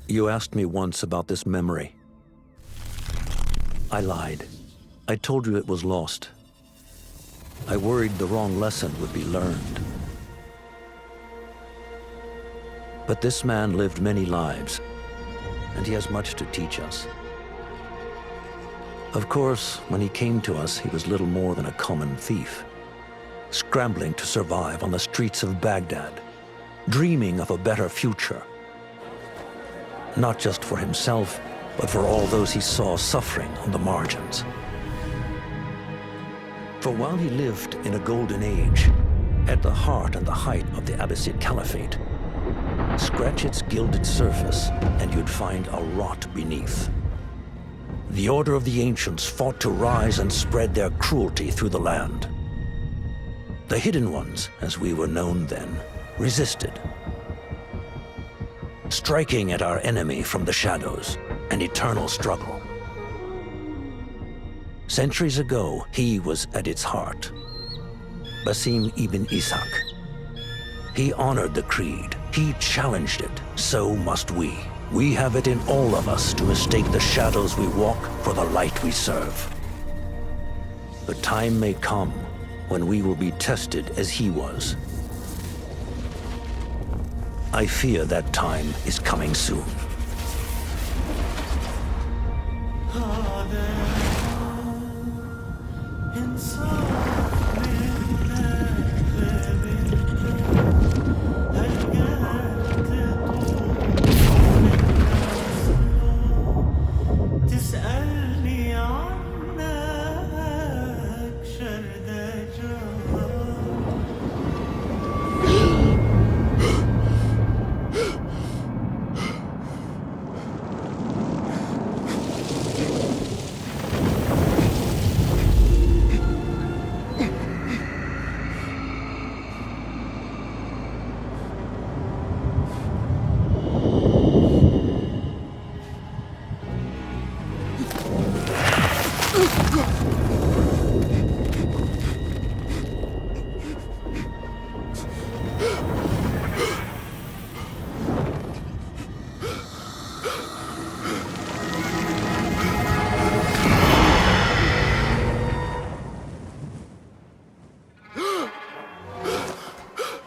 You asked me once about this memory. I lied. I told you it was lost. I worried the wrong lesson would be learned. But this man lived many lives, and he has much to teach us. Of course, when he came to us, he was little more than a common thief, scrambling to survive on the streets of Baghdad, dreaming of a better future. Not just for himself, but for all those he saw suffering on the margins. For while he lived in a golden age, at the heart and the height of the Abbasid Caliphate, scratch its gilded surface and you'd find a rot beneath. The Order of the Ancients fought to rise and spread their cruelty through the land. The Hidden Ones, as we were known then, resisted, striking at our enemy from the shadows, an eternal struggle. Centuries ago, he was at its heart. Basim Ibn Ishaq. He honored the Creed. He challenged it. So must we. We have it in all of us to mistake the shadows we walk for the light we serve. The time may come when we will be tested as he was. I fear that time is coming soon.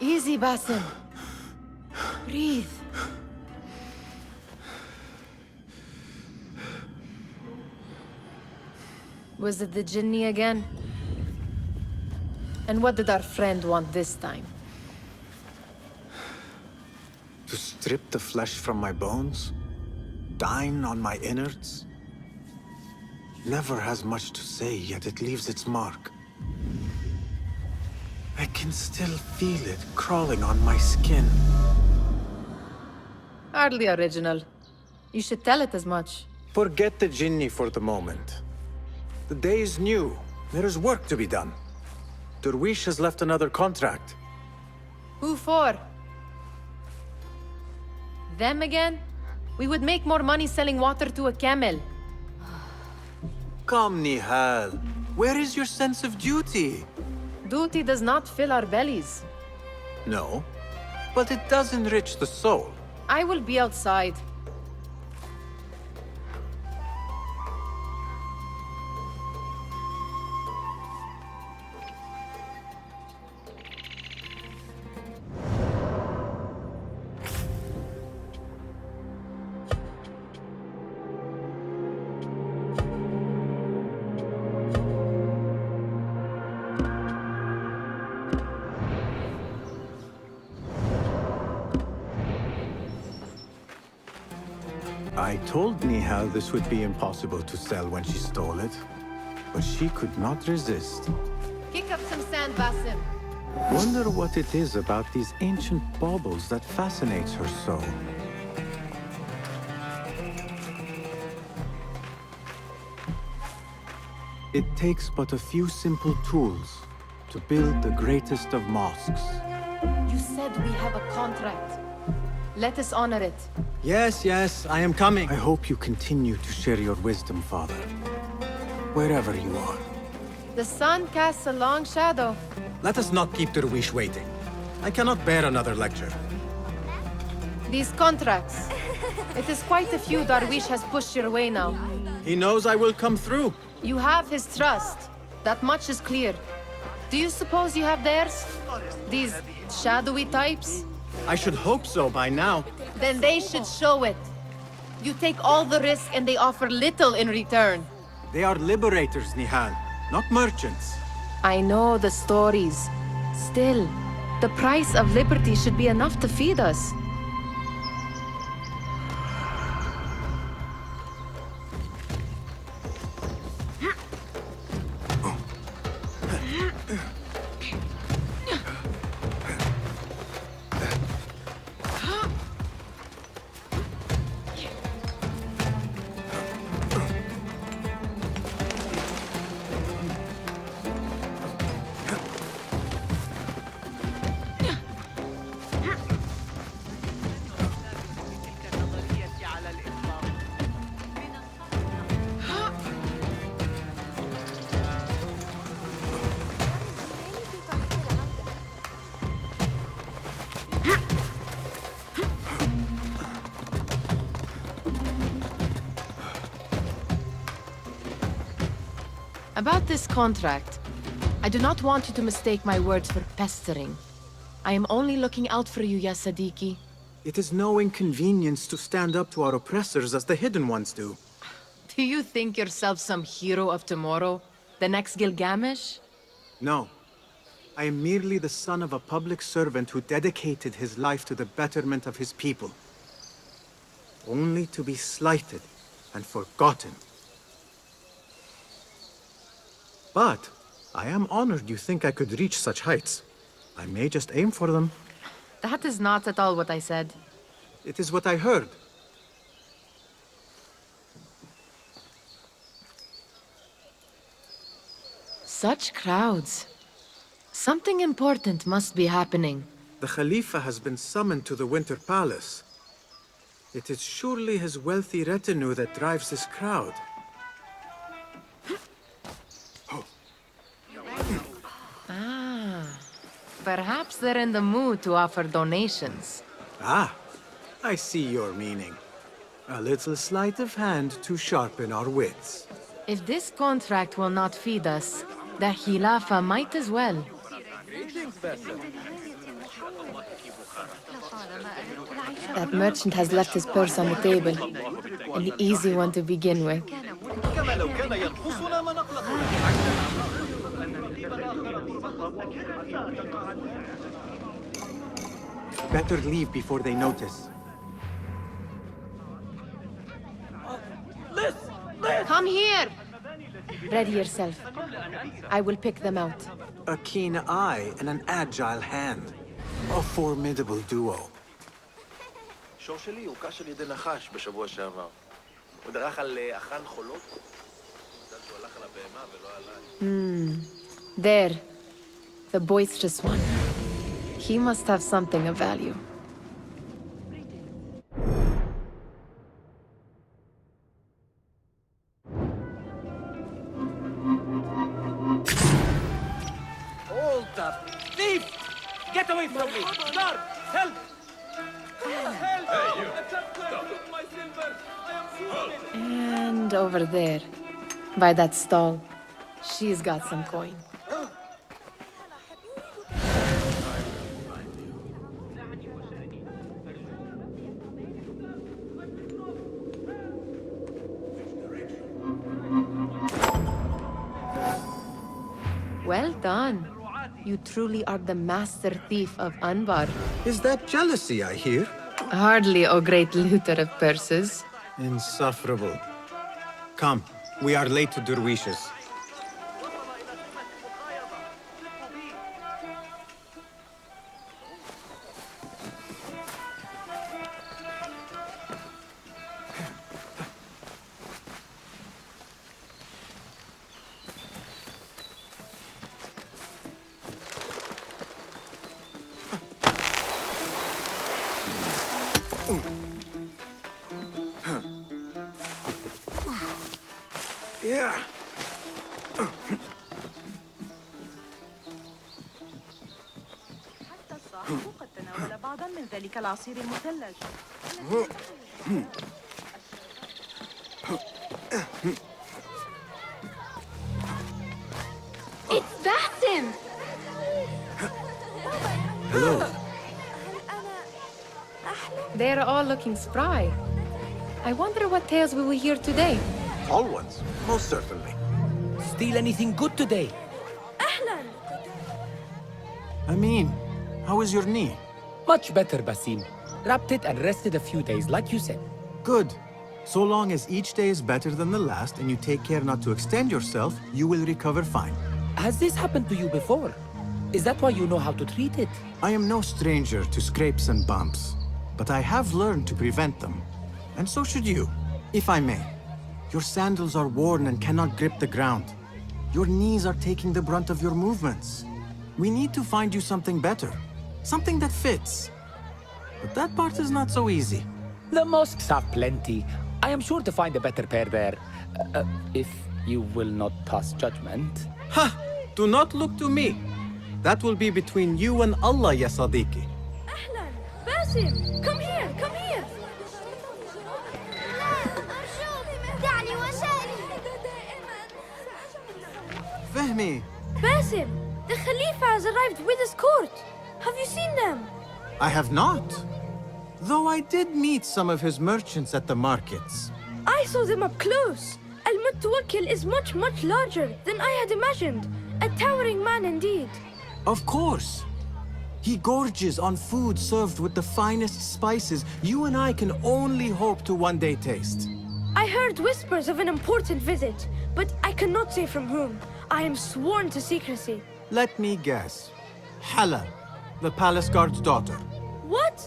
Easy, Basim. Breathe. Was it the Jinni again? And what did our friend want this time? To strip the flesh from my bones? Dine on my innards? Never has much to say, yet it leaves its mark. I can still feel it crawling on my skin. Hardly original. You should tell it as much. Forget the Jinni for the moment. The day is new. There is work to be done. Derwish has left another contract. Who for? Them again? We would make more money selling water to a camel. Come, Nihal. Where is your sense of duty? Duty does not fill our bellies. No, but it does enrich the soul. I will be outside. I told Nihal this would be impossible to sell when she stole it, but she could not resist. Kick up some sand, Basim. Wonder what it is about these ancient baubles that fascinates her so. It takes but a few simple tools to build the greatest of mosques. You said we have a contract. Let us honor it. Yes, I am coming. I hope you continue to share your wisdom, Father. Wherever you are. The sun casts a long shadow. Let us not keep Derwish waiting. I cannot bear another lecture. These contracts. It is quite a few Darwish has pushed your way now. He knows I will come through. You have his trust. That much is clear. Do you suppose you have theirs? These shadowy types? I should hope so by now. Then they should show it. You take all the risk and they offer little in return. They are liberators, Nihal, not merchants. I know the stories. Still, the price of liberty should be enough to feed us. About this contract, I do not want you to mistake my words for pestering. I am only looking out for you, ya Siddiqui. It is no inconvenience to stand up to our oppressors as the Hidden Ones do. Do you think yourself some hero of tomorrow? The next Gilgamesh? No. I am merely the son of a public servant who dedicated his life to the betterment of his people. Only to be slighted and forgotten. But I am honored you think I could reach such heights. I may just aim for them. That is not at all what I said. It is what I heard. Such crowds. Something important must be happening. The Khalifa has been summoned to the Winter Palace. It is surely his wealthy retinue that drives this crowd. Perhaps they're in the mood to offer donations. Ah, I see your meaning. A little sleight of hand to sharpen our wits. If this contract will not feed us, the Khilafah might as well. That merchant has left his purse on the table. An easy one to begin with. Better leave before they notice. Come here! Ready yourself. I will pick them out. A keen eye and an agile hand. A formidable duo. שור שלי הוקש על ידי נחש בשבוע שעבר. הוא דרך על אחן חולות. יודעת שהוא הלך על הבהמה ולא עליי. There. The boisterous one. He must have something of value. Hold the thief! Get away from me! Guard! Help! Help! Hey, you! Stop. My silver! I am shooting! And over there, by that stall, she's got some coin. Well done. You truly are the master thief of Anbar. Is that jealousy I hear? Hardly, O great looter of purses. Insufferable. Come, we are late to Derwishes. Yeah. أعظم من ذلك العصير المثلج. It's Basim! Hello. They're all looking spry. I wonder what tales we will hear today. All ones, most certainly. Steal anything good today? Amin, how is your knee? Much better, Basim. Wrapped it and rested a few days, like you said. Good. So long as each day is better than the last and you take care not to extend yourself, you will recover fine. Has this happened to you before? Is that why you know how to treat it? I am no stranger to scrapes and bumps, but I have learned to prevent them. And so should you, if I may. Your sandals are worn and cannot grip the ground. Your knees are taking the brunt of your movements. We need to find you something better. Something that fits. But that part is not so easy. The mosques have plenty. I am sure to find a better pair there. If you will not pass judgment. Ha! Do not look to me. That will be between you and Allah, ya Sadiqi. أهلاً باسم, come here, come here. Fahmi, Basim, the Khalifa has arrived with his court. Have you seen them? I have not. Though I did meet some of his merchants at the markets. I saw them up close. Al-Mutawakkil is much, much larger than I had imagined. A towering man indeed. Of course. He gorges on food served with the finest spices you and I can only hope to one day taste. I heard whispers of an important visit, but I cannot say from whom. I am sworn to secrecy. Let me guess. Hala, the palace guard's daughter. What?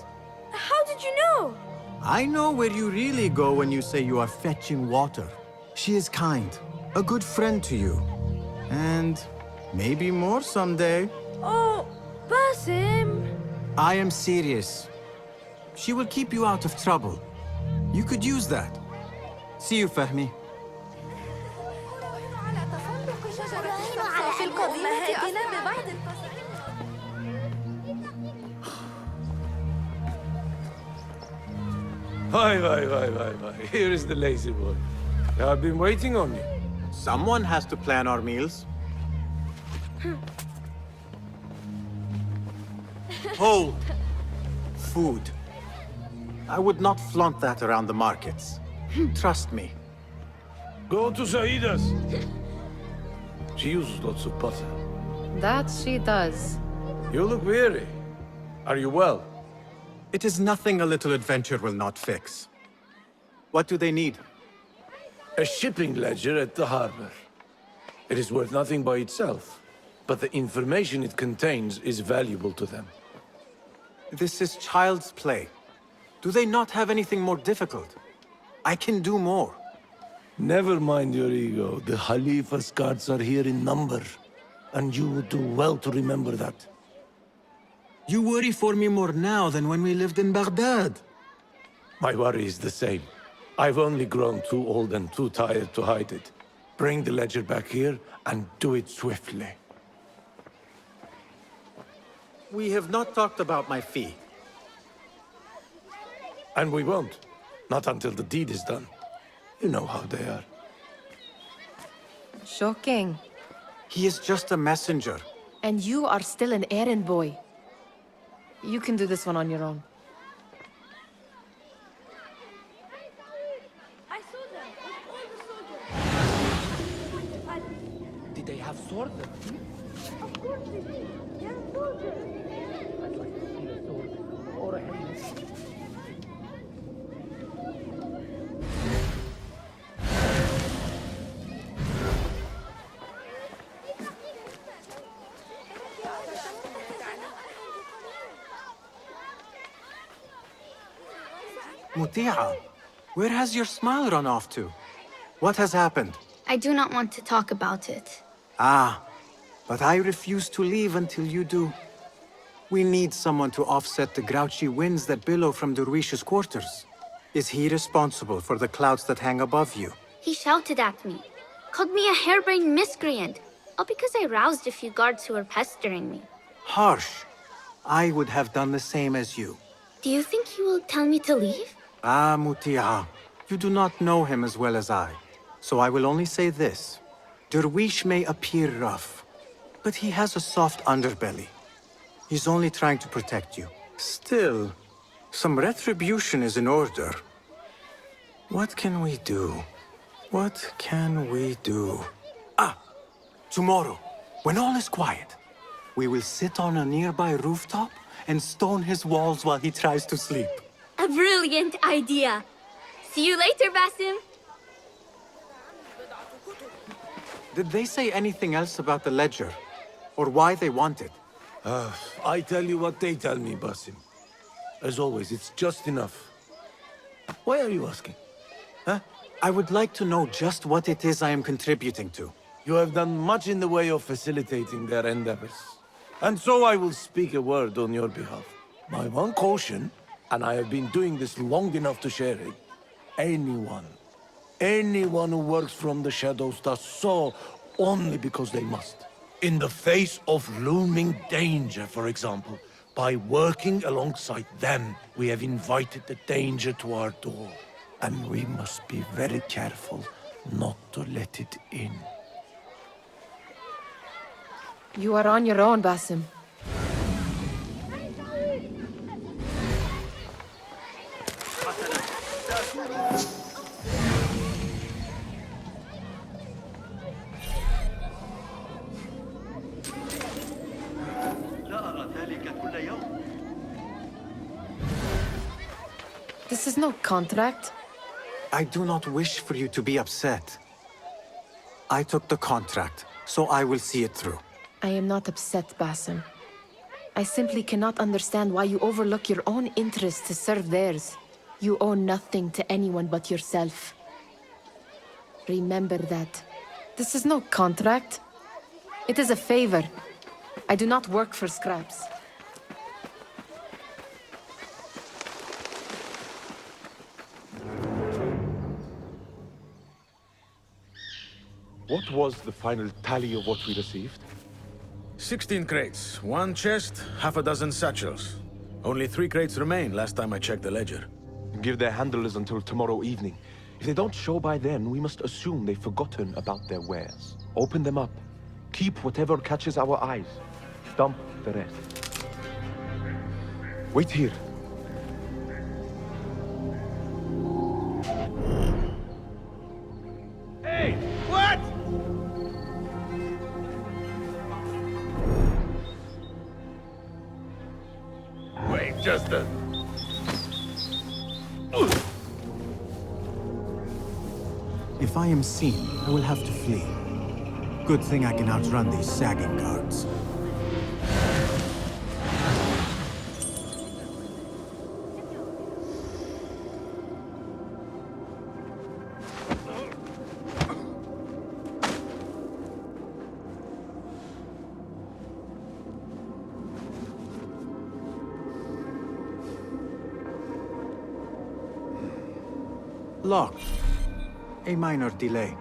How did you know? I know where you really go when you say you are fetching water. She is kind, a good friend to you. And maybe more someday. Oh, Basim. I am serious. She will keep you out of trouble. You could use that. See you, Fahmi. Hi. Here is the lazy boy. I've been waiting on you. Someone has to plan our meals. Hold. Food. I would not flaunt that around the markets. Trust me. Go to Saida's. She uses lots of butter. That she does. You look weary. Are you well? It is nothing a little adventure will not fix. What do they need? A shipping ledger at the harbor. It is worth nothing by itself, but the information it contains is valuable to them. This is child's play. Do they not have anything more difficult? I can do more. Never mind your ego. The Khalifa's guards are here in number, and you would do well to remember that. You worry for me more now than when we lived in Baghdad. My worry is the same. I've only grown too old and too tired to hide it. Bring the ledger back here, and do it swiftly. We have not talked about my fee. And we won't. Not until the deed is done. You know how they are. Shocking. He is just a messenger. And you are still an errand boy. You can do this one on your own. I saw them with all the soldiers. Did they have swords? Of course they did. Young soldiers. I'd like to see a sword or a helmet. Muti'a, where has your smile run off to? What has happened? I do not want to talk about it. Ah, but I refuse to leave until you do. We need someone to offset the grouchy winds that billow from Darwish's quarters. Is he responsible for the clouds that hang above you? He shouted at me, called me a harebrained miscreant, all because I roused a few guards who were pestering me. Harsh. I would have done the same as you. Do you think he will tell me to leave? Ah, Mutiha, you do not know him as well as I. So I will only say this. Derwish may appear rough, but he has a soft underbelly. He's only trying to protect you. Still, some retribution is in order. What can we do? What can we do? Ah! Tomorrow, when all is quiet, we will sit on a nearby rooftop and stone his walls while he tries to sleep. A brilliant idea. See you later, Basim. Did they say anything else about the ledger? Or why they want it? I tell you what they tell me, Basim. As always, it's just enough. Why are you asking? Huh? I would like to know just what it is I am contributing to. You have done much in the way of facilitating their endeavors. And so I will speak a word on your behalf. My one caution, and I have been doing this long enough to share it, anyone who works from the shadows does so only because they must. In the face of looming danger, for example, by working alongside them, we have invited the danger to our door. And we must be very careful not to let it in. You are on your own, Basim. This is no contract. I do not wish for you to be upset. I took the contract, so I will see it through. I am not upset, Basim. I simply cannot understand why you overlook your own interests to serve theirs. You owe nothing to anyone but yourself. Remember that. This is no contract. It is a favor. I do not work for scraps. What was the final tally of what we received? 16 crates, 1 chest, half a dozen satchels. Only 3 crates remain last time I checked the ledger. Give their handlers until tomorrow evening. If they don't show by then, we must assume they've forgotten about their wares. Open them up. Keep whatever catches our eyes. Dump the rest. Wait here. Hey! What? Wait, just a... If I am seen, I will have to flee. Good thing I can outrun these sagging guards. Locked. A minor delay.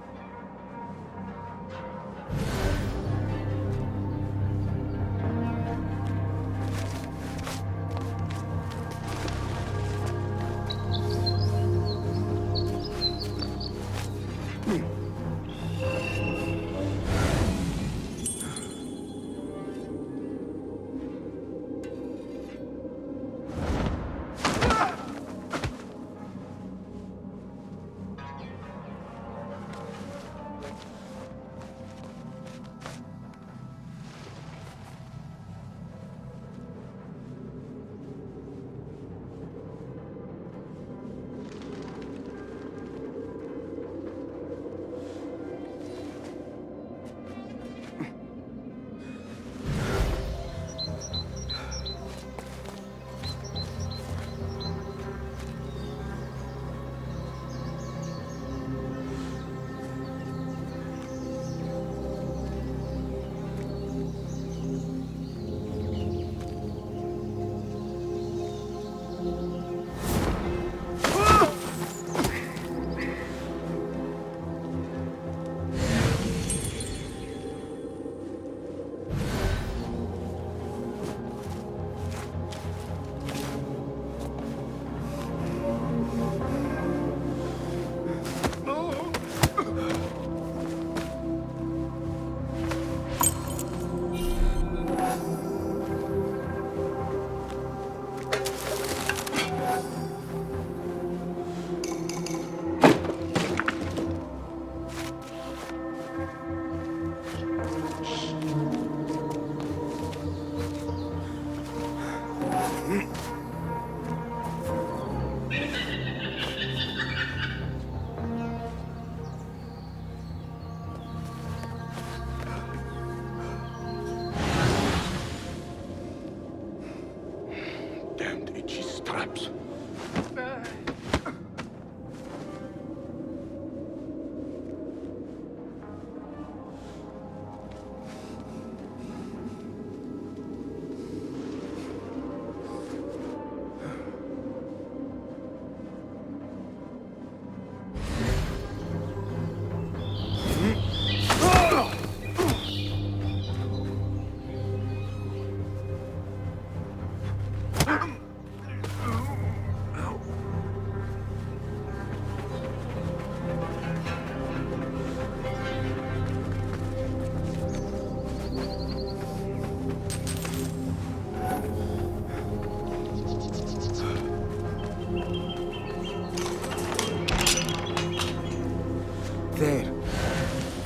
There.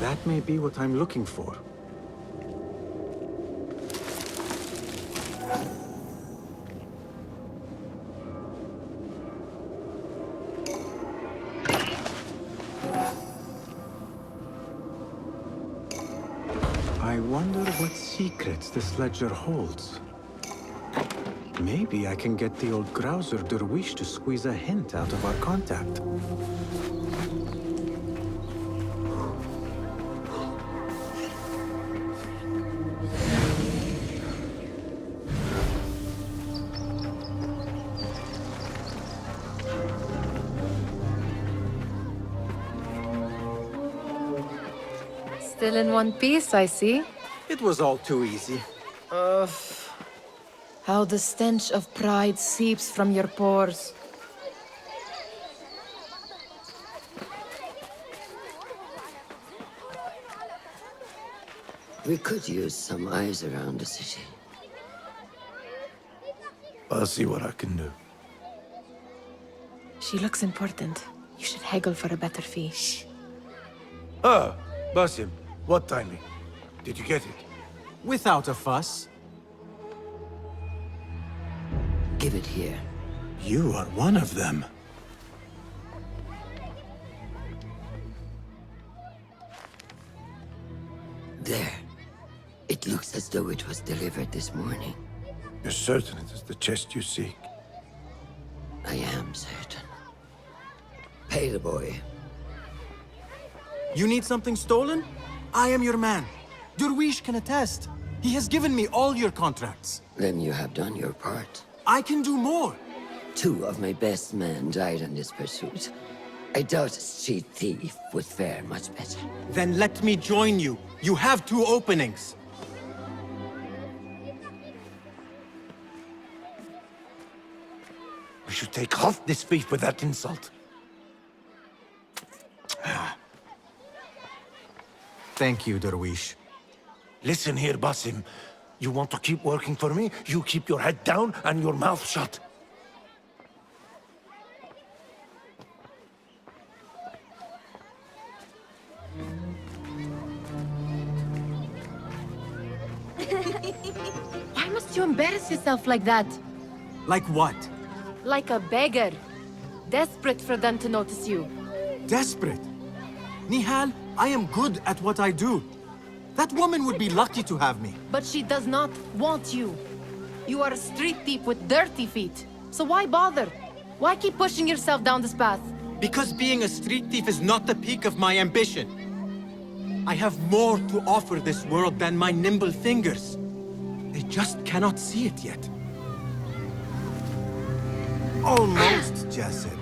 That may be what I'm looking for. I wonder what secrets this ledger holds. Maybe I can get the old grouser Derwish to squeeze a hint out of our contact. Still in one piece, I see. It was all too easy. How the stench of pride seeps from your pores. We could use some eyes around the city. I'll see what I can do. She looks important. You should haggle for a better fee. Ah, Basim, what timing? Did you get it? Without a fuss. Give it here. You are one of them. There. It looks as though it was delivered this morning. You're certain it is the chest you seek? I am certain. Pay the boy. You need something stolen? I am your man. Derwish can attest. He has given me all your contracts. Then you have done your part. I can do more. 2 of my best men died in this pursuit. I doubt a street thief would fare much better. Then let me join you. You have 2 openings. We should take half this beef with that insult. Thank you, Derwish. Listen here, Basim. You want to keep working for me? You keep your head down and your mouth shut. Why must you embarrass yourself like that? Like what? Like a beggar. Desperate for them to notice you. Desperate? Nihal, I am good at what I do. That woman would be lucky to have me. But she does not want you. You are a street thief with dirty feet. So why bother? Why keep pushing yourself down this path? Because being a street thief is not the peak of my ambition. I have more to offer this world than my nimble fingers. They just cannot see it yet. Almost, Jessup.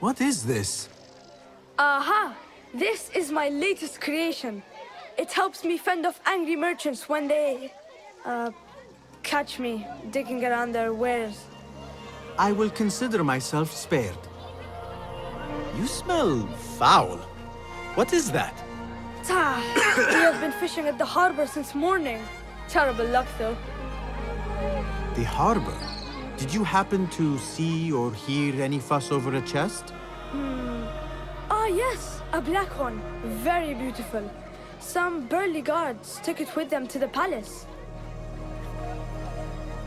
What is this? Aha! This is my latest creation. It helps me fend off angry merchants when they... catch me digging around their wares. I will consider myself spared. You smell foul. What is that? We have been fishing at the harbor since morning. Terrible luck, though. The harbor? Did you happen to see or hear any fuss over a chest? Ah, yes, a black one. Very beautiful. Some burly guards took it with them to the palace.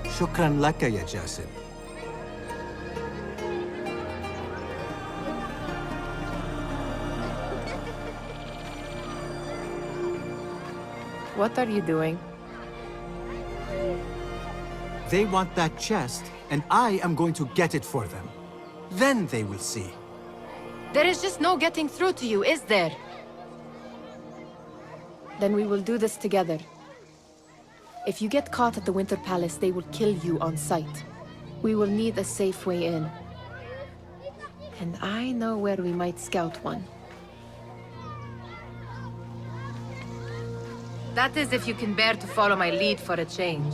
Shukran laka, ya Jasib. What are you doing? They want that chest, and I am going to get it for them. Then they will see. There is just no getting through to you, is there? Then we will do this together. If you get caught at the Winter Palace, they will kill you on sight. We will need a safe way in. And I know where we might scout one. That is if you can bear to follow my lead for a change.